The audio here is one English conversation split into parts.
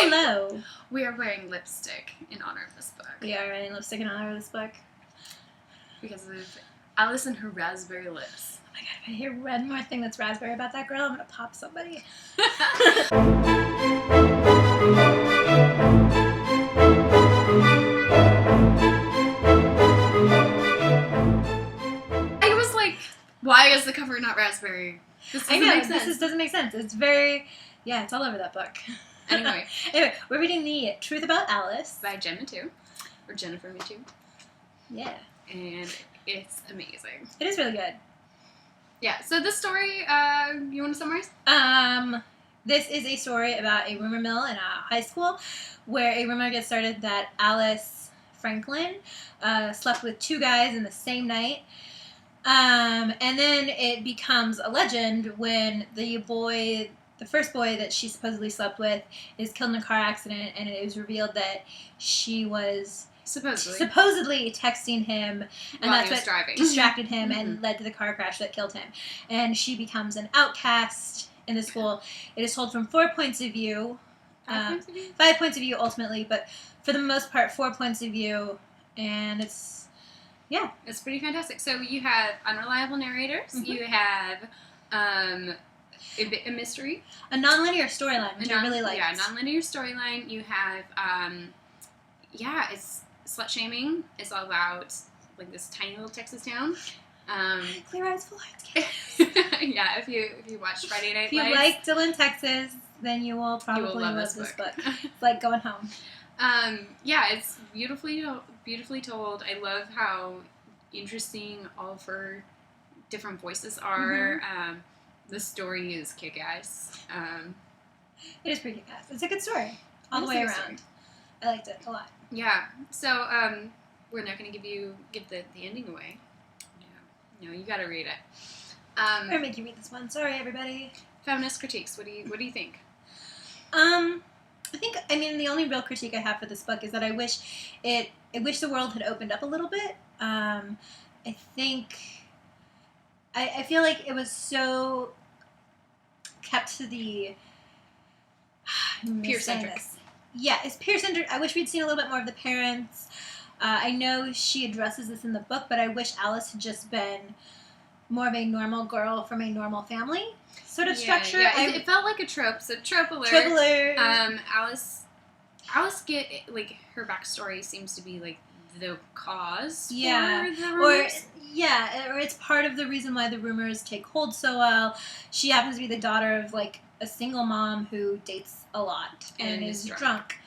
Hello. We are wearing lipstick in honor of this book. We are wearing lipstick in honor of this book. Because of Alice and her raspberry lips. Oh my god, if I hear one more thing that's raspberry about that girl, I'm gonna pop somebody. I was like, why is the cover not raspberry? This doesn't make sense. This doesn't make sense. It's very, it's all over that book. Anyway, we're reading The Truth About Alice by Jen Mathieu, or Jennifer Mathieu. Yeah. And it's amazing. It is really good. Yeah, so this story, you want to summarize? This is a story about a rumor mill in a high school where a rumor gets started that Alice Franklin slept with two guys in the same night. And then it becomes a legend when the first boy that she supposedly slept with is killed in a car accident, and it is revealed that she was supposedly texting him, and that's what distracted him and led to the car crash that killed him. And she becomes an outcast in the school. It is told from 4 points of view. 5 points of view ultimately, but for the most part 4 points of view, and it's pretty fantastic. So you have unreliable narrators, you have a mystery, a non-linear storyline, which I really like. Yeah, non-linear storyline. You have it's slut shaming. It's all about like this tiny little Texas town. Clear Eyes, Full Hearts. Yeah, if you watch Friday Night Lights. If you like Dylan, Texas, then you will probably love this book. It's like going home. It's beautifully told. I love how interesting all of her different voices are. The story is kick-ass. It is pretty kick-ass. It's a good story all the way around. I liked it a lot. Yeah. So we're not going to give the ending away. No, you got to read it. I'm gonna make you read this one. Sorry, everybody. Feminist critiques. What do you think? I think the only real critique I have for this book is that I wish the world had opened up a little bit. I feel like it was so kept to the peer-centric. Yeah, it's peer-centric. I wish we'd seen a little bit more of the parents. I know she addresses this in the book, but I wish Alice had just been more of a normal girl from a normal family sort of structure. Yeah, it felt like a trope. So trope alert. Trope alert. Alice like her backstory seems to be like the cause. Yeah. For the rumors. Or it's part of the reason why the rumors take hold so well. She happens to be the daughter of like a single mom who dates a lot and is drunk.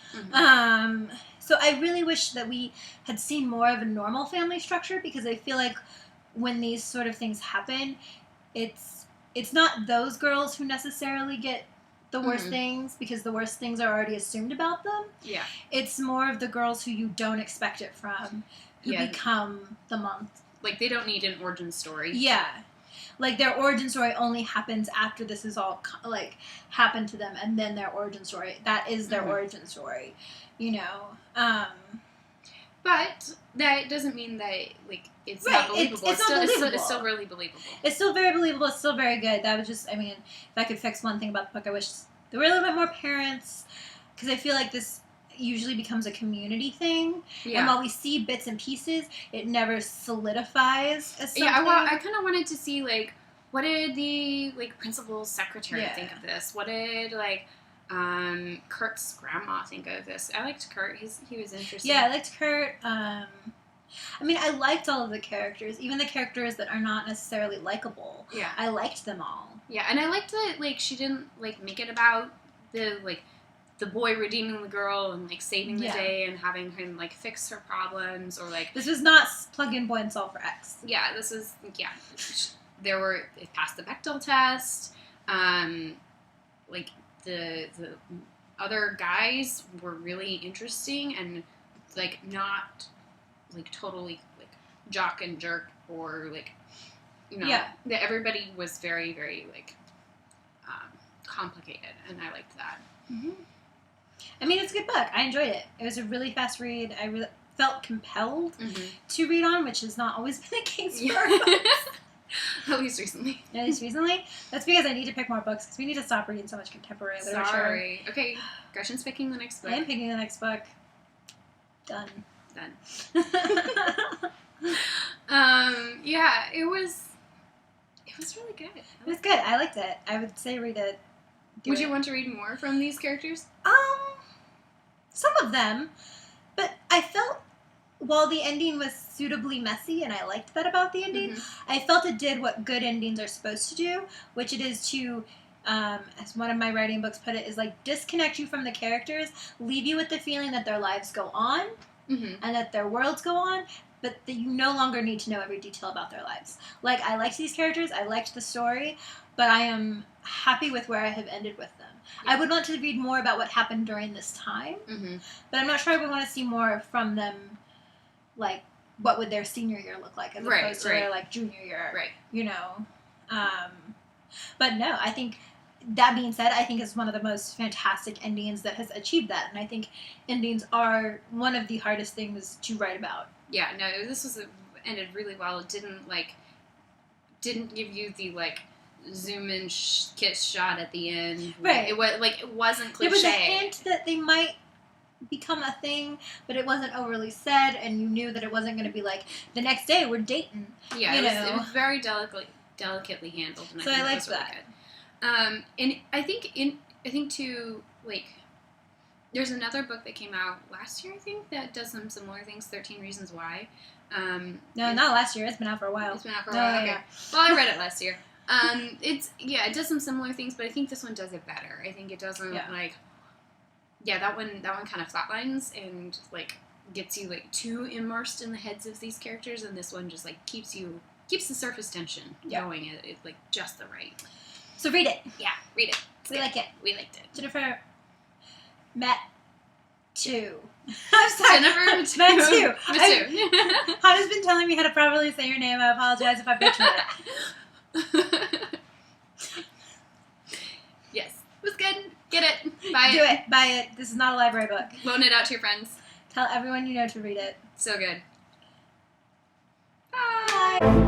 So I really wish that we had seen more of a normal family structure, because I feel like when these sort of things happen, it's not those girls who necessarily get the worst things, because the worst things are already assumed about them. Yeah. It's more of the girls who you don't expect it from who become the moms. Like, they don't need an origin story. Yeah. Like, their origin story only happens after this is all, like, happened to them, and then their origin story. That is their origin story, you know? But that doesn't mean that, like, it's not believable. It's still really believable. It's still very believable. It's still very good. That was just, if I could fix one thing about the book, I wish there were a little bit more parents, because I feel like this usually becomes a community thing. Yeah. And while we see bits and pieces, it never solidifies as something. Yeah, I kind of wanted to see, like, what did the, like, principal's secretary think of this? What did, like, Kurt's grandma think of this? I liked Kurt. He was interesting. Yeah, I liked Kurt. I liked all of the characters, even the characters that are not necessarily likable. Yeah. I liked them all. Yeah, and I liked that, like, she didn't, like, make it about the boy redeeming the girl and, like, saving the day and having him, like, fix her problems, or, like... This was not plug in boy and solve for X. Yeah, this is, it passed the Bechdel test, like, the other guys were really interesting and, like, not, like, totally, like, jock and jerk, or, like, you know, that everybody was very, very, like, complicated, and I liked that. Mm-hmm. It's a good book. I enjoyed it. It was a really fast read. I really felt compelled to read on, which has not always been the case for us. At least recently. At least recently? That's because I need to pick more books, because we need to stop reading so much contemporary literature. Sorry. Okay, Gretchen's picking the next book. I am picking the next book. Done. Yeah, it was really good. It was good. I liked it. I would say read it. Would you want to read more from these characters? Some of them, but I felt while the ending was suitably messy, and I liked that about the ending, I felt it did what good endings are supposed to do, which it is to, as one of my writing books put it, is like disconnect you from the characters, leave you with the feeling that their lives go on, and that their worlds go on, but that you no longer need to know every detail about their lives. Like, I liked these characters, I liked the story, but I am happy with where I have ended with them. I would want to read more about what happened during this time, but I'm not sure I would want to see more from them, like, what would their senior year look like as opposed to their, like, junior year, you know. But no, I think, that being said, I think it's one of the most fantastic endings that has achieved that, and I think endings are one of the hardest things to write about. Yeah, no, this ended really well. It didn't give you the, like, zoom in kiss shot at the end. Right. It wasn't cliche. It was a hint that they might become a thing, but it wasn't overly said, and you knew that it wasn't going to be like, the next day we're dating. Yeah, it was very delicately handled, and so I liked that. Really good. And I think too, like, there's another book that came out last year, I think, that does some similar things, 13 Reasons Why. No, not last year. It's been out for a while. It's been out for a while. Okay. Yeah. Well, I read it last year. It does some similar things, but I think this one does it better. I think it doesn't that one kind of flatlines and like gets you like too immersed in the heads of these characters, and this one just like keeps the surface tension going at like just the right. So read it. Yeah, read it. We like it. We liked it. Jennifer Mathieu. I'm sorry. Jennifer Mathieu. Mathieu. Hannah's been telling me how to properly say your name. I apologize if I butchered it. Yes. It was good. Get it. Buy it. Do it. Buy it. This is not a library book. Loan it out to your friends. Tell everyone you know to read it. So good. Bye.